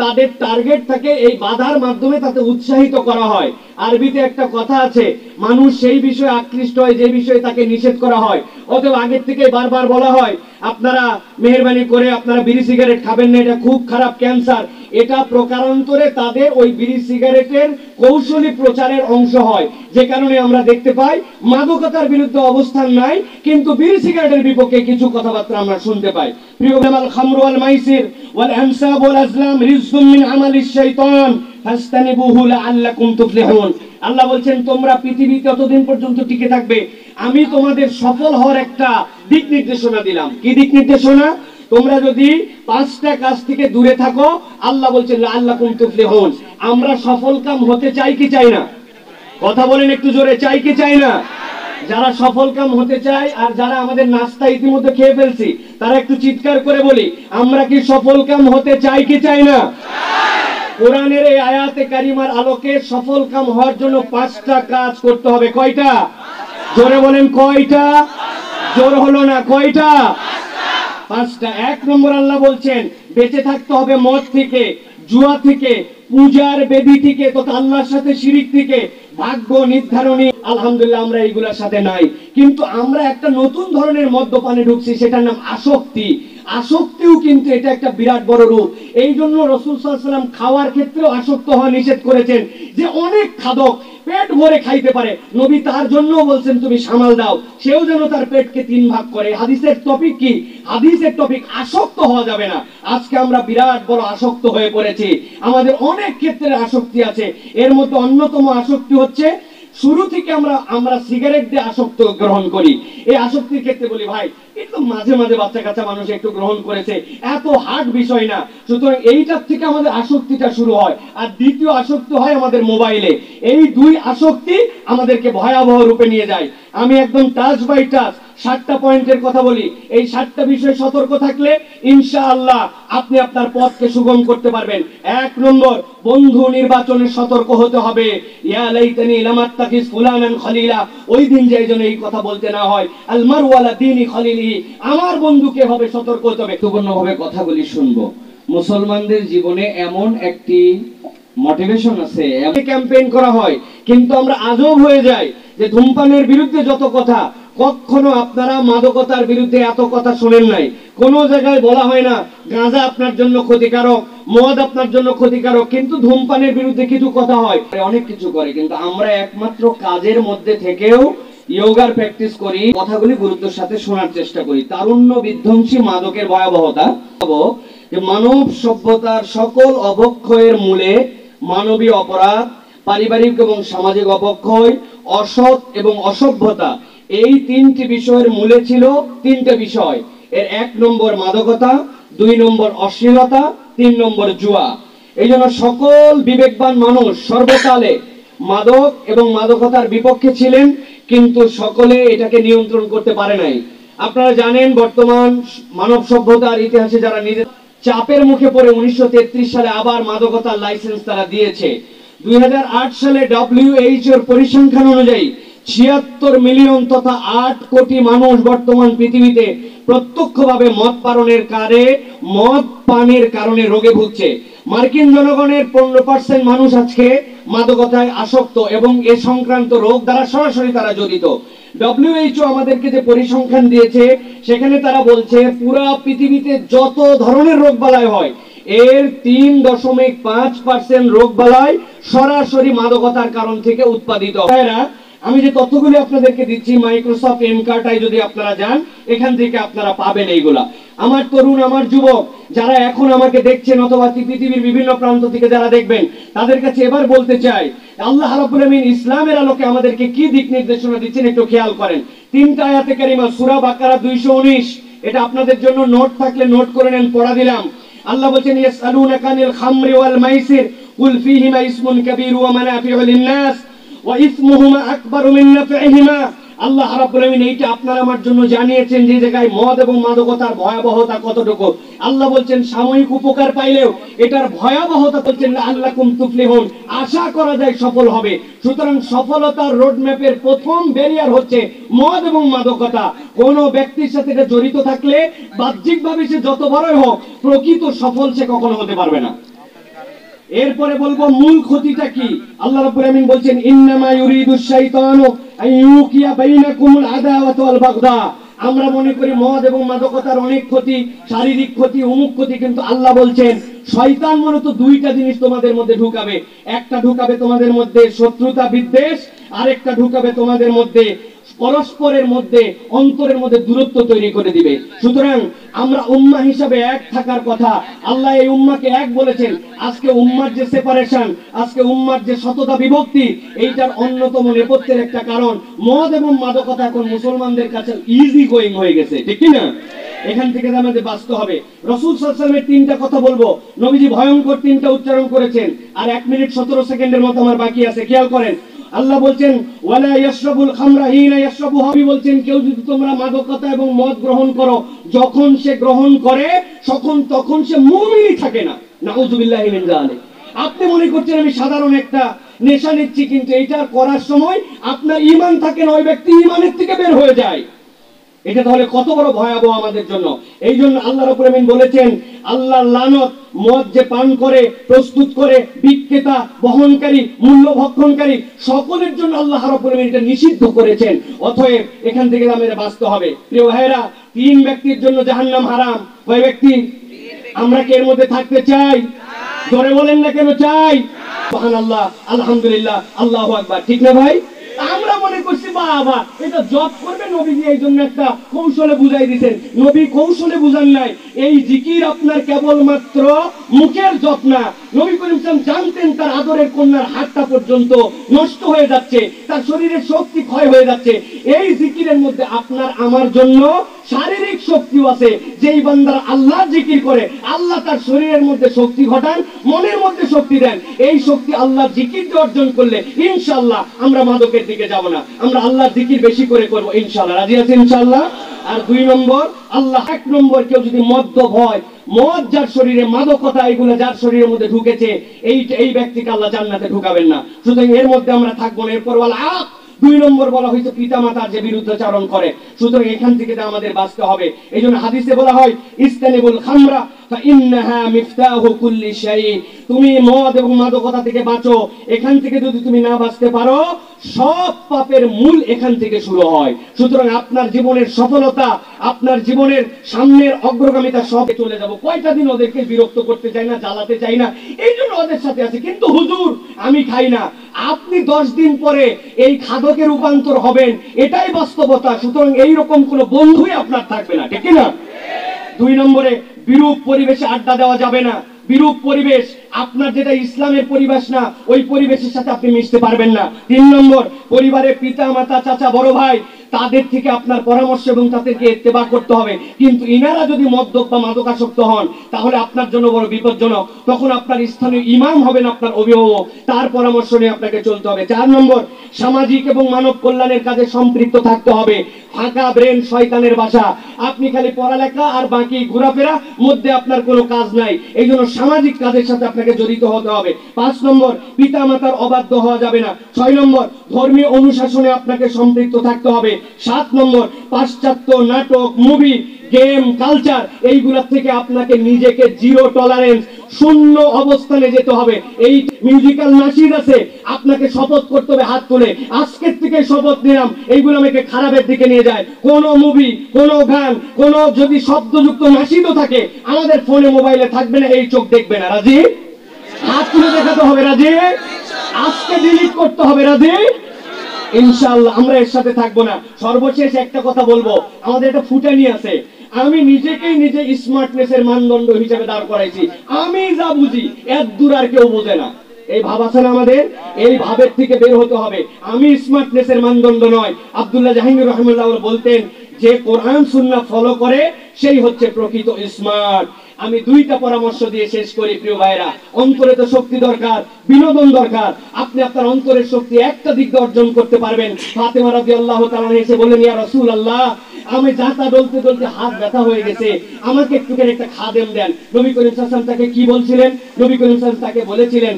তাদের টার্গেট থাকে এই বাধার মাধ্যমে তাতে উৎসাহিত করা হয়। আরবিতে একটা কথা আছে, মানুষ সেই বিষয়ে আকৃষ্ট হয় যে বিষয়ে তাকে নিষেধ করা হয়। অতএব আগের থেকে বারবার বলা হয় আপনারা মেহেরবানি করে আপনারা বিড়ি সিগারেট খাবেন না, এটা খুব খারাপ, ক্যান্সার। এটা প্রকারান্তরে তাদের ওই বিড়ি সিগারেটের কৌশলী প্রচারের অংশ হয়, যে কারণে আমরা দেখতে পাই মাদকতার বিরুদ্ধে অবস্থান নাই, কিন্তু বিড়ি সিগারেটের বিপক্ষে কিছু কথাবার্তা আমরা শুনতে পাই। প্রিয় আল খামরু ওয়াল মাইসির ওয়াল আনসাব ওয়াল আজলাম রিজকুম মিন আমালিশ শাইতান ফাসতানিবুহু লাআল্লাকুম তুফলিহুন। আল্লাহ বলছেন তোমরা পৃথিবীতে ততদিন পর্যন্ত টিকে থাকবে, আমি তোমাদের সফল হওয়ার একটা দিক নির্দেশনা দিলাম। কি দিক নির্দেশনা? তোমরা যদি 5টা কাজ থেকে দূরে থাকো, আল্লাহ বলছেন লাআল্লাকুম তুফলিহুন। আমরা সফলকাম হতে চাই কি চাই না? কথা বলেন একটু জোরে, চাই কি চাই না? যারা সফলকাম হতে চায় আর যারা আমাদের নাস্তা ইতিমধ্যে খেয়ে ফেলছি, তারা একটু চিৎকার করে বলি, আমরা কি সফলকাম হতে চাই কি চাই না? কোরআনের এই আয়াতে কারিমার আলোকে সফলকাম হওয়ার জন্য 5টা কাজ করতে হবে। কয়টা? জোরে বলেন কয়টা? জোর হলো না, কয়টা? 5টা। 1 নম্বর আল্লাহ বলছেন বেঁচে থাকতে হবে মদ থেকে, জুয়া থেকে, পূজার বেদি থেকে, তথা আল্লাহর সাথে শিরিক থেকে, ভাগ্য নির্ধারণী। আলহামদুলিল্লাহ আমরা এইগুলোর সাথে নাই, কিন্তু আমরা একটা নতুন ধরনের মদ্যপানে ঢুকছি, সেটার নাম আসক্তি। আসক্তিও কিন্তু এটা একটা বিরাট বড় রূপ। এই জন্য রাসূল সাল্লাল্লাহু আলাইহি ওয়াসাল্লাম খাওয়ার ক্ষেত্রেও আসক্ত হওয়া নিষেধ করেছেন, যে অনেক খাদক পেট ভরে খাইতে পারে, নবী তার জন্য বলছেন তুমি সামাল দাও, সেও যেন তার পেটকে 3 ভাগ করে। হাদিসের টপিক কি? হাদিসের টপিক আসক্ত হওয়া যাবে না। আজকে আমরা বিরাট বড় আসক্ত হয়ে পড়েছি, আমাদের অনেক ক্ষেত্রে আসক্তি আছে। এর মধ্যে অন্যতম আসক্তি হচ্ছে শুরু থেকে আমরা সিগারেট দিয়ে আসক্ত গ্রহণ করি। এই আসক্তির ক্ষেত্রে বলি ভাই কিন্তু মাঝে মাঝে বাচ্চা কাচ্চা মানুষ একটু গ্রহণ করেছে, এত হার্ড বিষয় না। সুতরাং এইটার থেকে আমাদের আসক্তিটা শুরু হয়। আর দ্বিতীয় আসক্তি হয় আমাদের মোবাইলে। এই 2 আসক্তি আমাদেরকে ভয়াবহ রূপে নিয়ে যায়। আমি একদম টাচ বাই টাচ 7টা পয়েন্টের কথা বলি। এই 7টা বিষয়ে সতর্ক থাকলে ইনশাআল্লাহ আপনি আপনার পথকে সুগম করতে পারবেন। 1 নম্বর, বন্ধু নির্বাচনে সতর্ক হতে হবে। ইয়া লাইতানি লামাত্তাখিজ ফুলানান খলিলা, ওই দিন যে যেন এই কথা বলতে না হয়, আল মারু আলা দীনি খলিলিহি, আমার বন্ধুকে হবে সতর্ক হতে হবে। গুরুত্বপূর্ণভাবে কথাগুলি শুনবো। মুসলমানদের জীবনে এমন একটি মোটিভেশন আছে, এমন ক্যাম্পেইন করা হয়, কিন্তু আমরা আজব হয়ে যাই যে ধূমপানের বিরুদ্ধে যত কথা, কখনো আপনারা মাদকতার বিরুদ্ধে এত কথা শুনেন নাই। কোন জায়গায় বলা হয় না গাঁজা আপনার জন্য ক্ষতিকারক, মদ আপনার জন্য ক্ষতিকারক, কিন্তু ধূমপানের বিরুদ্ধে কিছু কথা হয়, অনেক কিছু করে। কিন্তু আমরা একমাত্র কাজের মধ্যে থেকেও যোগার প্র্যাকটিস করি, কথাগুলি গুরুত্বের সাথে শোনার চেষ্টা করি। তারুণ্য বিধ্বংসী মাদকের ভয়াবহতা, যে মানব সভ্যতার সকল অবক্ষয়ের মূলে মানবীয় অপরাধ, পারিবারিক এবং সামাজিক অবক্ষয়, অসৎ এবং অসভ্যতা, এই 3টি বিষয়ের মূলে ছিল 3টে বিষয়। এর 1 নম্বর মাদকতা, 2 নম্বর অশ্লীলতা, 3 নম্বর জুয়া। এই জন্য সকল বিবেকবান মানুষ সর্বকালে মাদক এবং মাদকতার বিপক্ষে ছিলেন, কিন্তু সকলে এটাকে নিয়ন্ত্রণ করতে পারে নাই। আপনারা জানেন বর্তমান মানব সভ্যতার ইতিহাসে যারা নিজের চাপের মুখে পড়ে 1933 সালে আবার মাদকতার লাইসেন্স তারা দিয়েছে। 2008 সালে WHO এর পরিসংখ্যান অনুযায়ী 76 মিলিয়ন তথা 8 কোটি মানুষ বর্তমান পৃথিবীতে প্রত্যক্ষভাবে মদ পানের কারণে রোগে ভুগছে। মার্কিন জনগণের 15% মানুষ আজকে মাদকতায় আসক্ত এবং এ সংক্রান্ত রোগ দ্বারা সরাসরি তারা জড়িত। WHO আমাদেরকে যে পরিসংখ্যান দিয়েছে, সেখানে তারা বলছে পুরো পৃথিবীতে যত ধরনের রোগ বালাই হয়, এর 3.5% রোগ বালাই সরাসরি মাদকতার কারণ থেকে উৎপাদিত। আমি যে তথ্যগুলি আপনাদেরকে দিচ্ছি, মাইক্রোসফট এনকার্টায় যদি আপনারা যান, এখান থেকে আপনারা পাবেন এইগুলা। আমার তরুণ, আমার যুবক যারা এখন আমাকে দেখছেন অথবা পৃথিবীর বিভিন্ন প্রান্ত থেকে যারা দেখবেন, তাদের কাছে এবার বলতে চাই, আল্লাহ রাব্বুল আমিন ইসলামের আলোকে আমাদেরকে কি দিক নির্দেশনা দিচ্ছেন একটু খেয়াল করেন। 3টা আয়াতে কারিমা, সূরা বাকারা 219, এটা আপনাদের জন্য নোট থাকলে নোট করে নেন, পড়া দিলাম। আল্লাহ বলেন ইয়াসআলুনাকা আনিল খামরি ওয়াল মাইসির কুল ফীহিমা ইসমুন কাবীর ওয়া মানাফিউ লিন-নাস ওয়া ইসমুহুমা আকবারু মিন নাফইহিমা। আল্লাহ রাব্বুল আমিন এইটা আপনার আমার জন্য জানিয়েছেন যে জায়গায় মদ এবং মাদকতার ভয়াবহতা কতটুকু। আল্লাহ বলছেন সাময়িক উপকার পাইলেও এটার ভয়াবহতা বলছেন লাআল্লাকুম তুফলিহুন, আশা করা যায় সফল হবে। সুতরাং সফলতার রোডম্যাপের প্রথম ব্যারিয়ার হচ্ছে মদ এবং মাদকতা। কোন ব্যক্তির সাথে এটা জড়িত থাকলে বাহ্যিকভাবে সে যত বড়ই হোক, প্রকৃত সফল সে কখনো হতে পারবে না। এরপরে বলবো মূল ক্ষতিটা কি। আল্লাহ রাব্বুল আমিন বলছেন ইন্নামা ইউরিদুশ শাইতানু আইয়ুকিয়া বাইনাকুমুল আদাওয়াতা ওয়াল বাগদা। আমরা মনে করি মদ এবং মাদকতার অনেক ক্ষতি, শারীরিক ক্ষতি, অমুক ক্ষতি, কিন্তু আল্লাহ বলছেন শয়তান মূলত দুইটা জিনিস তোমাদের মধ্যে ঢুকাবে। একটা ঢুকাবে তোমাদের মধ্যে শত্রুতা বিদ্বেষ, আরেকটা ঢুকাবে তোমাদের মধ্যে পরস্পরের মধ্যে অন্তরের মধ্যে দূরত্ব তৈরি করে দিবে। সুতরাং আমরা উম্মাহ হিসাবে এক থাকার কথা। আল্লাহ এই উম্মাহকে এক বলেছেন। আজকে উম্মার যে সেপারেশন, আজকে উম্মার যে শততা বিভক্তি, এইটার অন্যতম নেপথ্যের একটা কারণ মদ এবং মাদকতা এখন মুসলমানদের কাছে ইজি গোয়িং হয়ে গেছে, ঠিক কি না? এখান থেকে আমাদের বাঁচতে হবে। রাসূল সাল্লাল্লাহু আলাইহি ওয়াসাল্লামের তিনটা কথা বলবো। নবীজি ভয়ঙ্কর তিনটা উচ্চারণ করেছেন, আর 1 মিনিট 17 সেকেন্ডের মতো আমার বাকি আছে, খেয়াল করেন। আল্লাহ বলছেন ওয়ালা ইয়াশরাবুল খামরা হিনা ইয়াশরাবুহা, বলছেন কেউ যদি তোমরা মাদকতা এবং মদ গ্রহণ করো, যখন সে গ্রহণ করে তখন সে মুমিনই থাকে না। নাউযুবিল্লাহি মিন যালিক। আপনি মনে করছেন আমি সাধারণ একটা নেশা নিচ্ছি, কিন্তু এটা করার সময় আপনার ঈমান থাকে না, ওই ব্যক্তি ঈমানের থেকে বের হয়ে যায়। এটা তাহলে কত বড় ভয়াবহ আমাদের জন্য। এই জন্য আল্লাহ রাব্বুল আমিন বলেছেন আল্লাহর লানত মদ যে পান করে, প্রস্তুত করে, বিক্রেতা, বহনকারী, মূল্য ভক্ষণকারী, সকলের জন্য আল্লাহ রাব্বুল আমিন এটা নিষিদ্ধ করেছেন। অতএব এখান থেকে আমাদের বাঁচতে হবে। প্রিয় ভাইরা, 3 ব্যক্তির জন্য জাহান্নাম হারাম। ওই ব্যক্তি আমরা কি এর মধ্যে থাকতে চাই? জোরে বলেন না কেন চাই? সুবহানাল্লাহ, আলহামদুলিল্লাহ, আল্লাহু আকবার, ঠিক না ভাই? আমরা মনে করছি বাবা এটা জব করবে, নবীজি এই জন্য একটা কৌশলে বুঝাই দিয়েছেন। নবী কৌশলে বুঝান নাই। এই জিকির আপনার কেবলমাত্র মুখের জপ না। নবী করিম সাল্লাল্লাহু আলাইহি ওয়াসাল্লাম জানতেন তার আদরের কন্যার হাতটা পর্যন্ত নষ্ট হয়ে যাচ্ছে, তার শরীরের শক্তি ক্ষয় হয়ে যাচ্ছে। এই জিকিরের মধ্যে আপনার আমার জন্য শারীরিক শক্তিও আছে। যেই বান্দারা আল্লাহ জিকির করে, আল্লাহ তার শরীরের মধ্যে শক্তি ঘটান, মনের মধ্যে শক্তি দেন। এই শক্তি আল্লাহ জিকির অর্জন করলে ইনশাআল্লাহ আমরা মাদকের দিকে যাব না, আমরা আল্লাহর জিকির বেশি করে করব ইনশাআল্লাহ। রাজি আছেন ইনশাআল্লাহ? আর 2 নম্বর, আল্লাহ 1 নম্বর, কেউ যদি মদ্যপ হয়, মদ যার শরীরে, মাদকতা এগুলো যার শরীরের মধ্যে ঢুকেছে, এই ব্যক্তিকে আল্লাহ জান্নাতে ঢুকাবেন না। সুতরাং এর মধ্যে আমরা থাকবো না। এরপর বলা 2 নম্বর বলা হয়েছে পিতামাতার যে বিরুদ্ধাচরণ করে। সুতরাং এখান থেকে আমাদের বাঁচতে হবে। এই জন্য হাদিসে বলা হয় ইস্তানিবুল খামরা ফাইন্নাহা মিফতাহু কুল্লি শাই। তুমি মদ এবং মাদকতা থেকে বাঁচো। এখান থেকে যদি তুমি না বাঁচতে পারো, সব পাপের মূল এখান থেকে শুরু হয়। সুতরাং আপনার জীবনের সফলতা, আপনার জীবনের সামনের অগ্রগামিতা সব চলে যাব। কয়টা দিন ওদেরকে বিরক্ত করতে চাই না, জ্বালাতে চাই না, এই জন্য ওদের সাথে আছি। কিন্তু হুজুর আমি খাই না। আপনি 10 দিন পরে এই খাদকে রূপান্তর হবেন, এটাই বাস্তবতা। সুতরাং এইরকম কোন বন্ধুই আপনার থাকবে না, ঠিক না? 2 নম্বরে, বিরূপ পরিবেশে আড্ডা দেওয়া যাবে না। বিরূপ পরিবেশ আপনার যেটা ইসলামের পরিবেশ না, ওই পরিবেশের সাথে আপনি মিশতে পারবেন না। 3 নম্বর, পরিবারের পিতা মাতা, চাচা, বড় ভাই, তাদের থেকে আপনার পরামর্শ এবং তাদেরকে ইত্তেবা করতে হবে। কিন্তু ইনারা যদি মদ্যপ বা মাদকাসক্ত হন, তাহলে আপনার জন্য বড় বিপজ্জনক। তখন আপনার স্থানীয় ইমাম হবেন আপনার অভিভাবক, তার পরামর্শ নিয়ে আপনাকে চলতে হবে। 4 নম্বর, সামাজিক এবং মানব কল্যাণের কাজে সম্পৃক্ত থাকতে হবে। ফাঁকা ব্রেন শয়তানের বাসা। আপনি খালি পড়ালেখা আর বাকি ঘোরাফেরা, মধ্যে আপনার কোনো কাজ নাই। এই জন্য সামাজিক কাজের সাথে আপনাকে জড়িত হতে হবে। 5 নম্বর, পিতা মাতার অবাধ্য হওয়া যাবে না। 6 নম্বর, ধর্মীয় অনুশাসনে আপনাকে সম্পৃক্ত থাকতে হবে। 7 নম্বর, পাশ্চাত্য নাটক, মুভি, গেম, কালচার, এইগুলা থেকে আপনাকে নিজেকে জিরো টলারেন্স, শূন্য অবস্থানে যেতে হবে। এই মিউজিক্যাল নাশিদ আছে, আপনাকে শপথ করতে হবে হাত তুলে, আজকের থেকে শপথ নিলাম এইগুলো আমাকে খারাপের দিকে নিয়ে যায়। কোন মুভি, কোন গান, কোন যদি শব্দযুক্ত নাশিদও থাকে, আমাদের ফোনে মোবাইলে থাকবে না, এই চোখ দেখবে না। রাজি? হাত তুলে দেখাতে হবে। রাজি? আজকে ডিলিট করতে হবে। রাজি? ইনশাআল্লাহ আমরা এর সাথে থাকবো না। সর্বশেষ একটা কথা বলবো, আমাদের একটা ফুটানি আছে। আমি নিজেকেই নিজে স্মার্টনেসের মানদণ্ড হিসেবে দাঁড় করাইছি। আমি যা বুঝি এর দূর আর কেউ বোঝে না। এই ভাব আছে না আমাদের, এই ভাবের থেকে বের হতে হবে। আমি স্মার্টনেসের মানদণ্ড নয়। আব্দুল্লাহ জাহাঙ্গীর রাহিমাহুল্লাহ বলতেন যে কোরআন সুন্নাহ ফলো করে সেই হচ্ছে প্রকৃত স্মার্ট। আমি 2টা পরামর্শ দিয়ে শেষ করি। প্রিয় ভাইরা, অন্তরে তো শক্তি দরকার, বিনোদন দরকার। আপনি আপনার অন্তরের শক্তি একটা দিক দিয়ে অর্জন করতে পারবেন। ফাতেমা রাদিয়াল্লাহু তাআলা এসে বললেন, ইয়া রাসূলুল্লাহ, আমি জাতা ডলতে ডলতে হাত ব্যথা হয়ে গেছে, আমাকে একটু একটা খাদেম দেন। নবী করিম সাল্লাল্লাহু আলাইহি ওয়াসাল্লাম তাকে কি বলছিলেন? নবী করিম সাল্লাল্লাহু আলাইহি ওয়াসাল্লাম তাকে বলেছিলেন,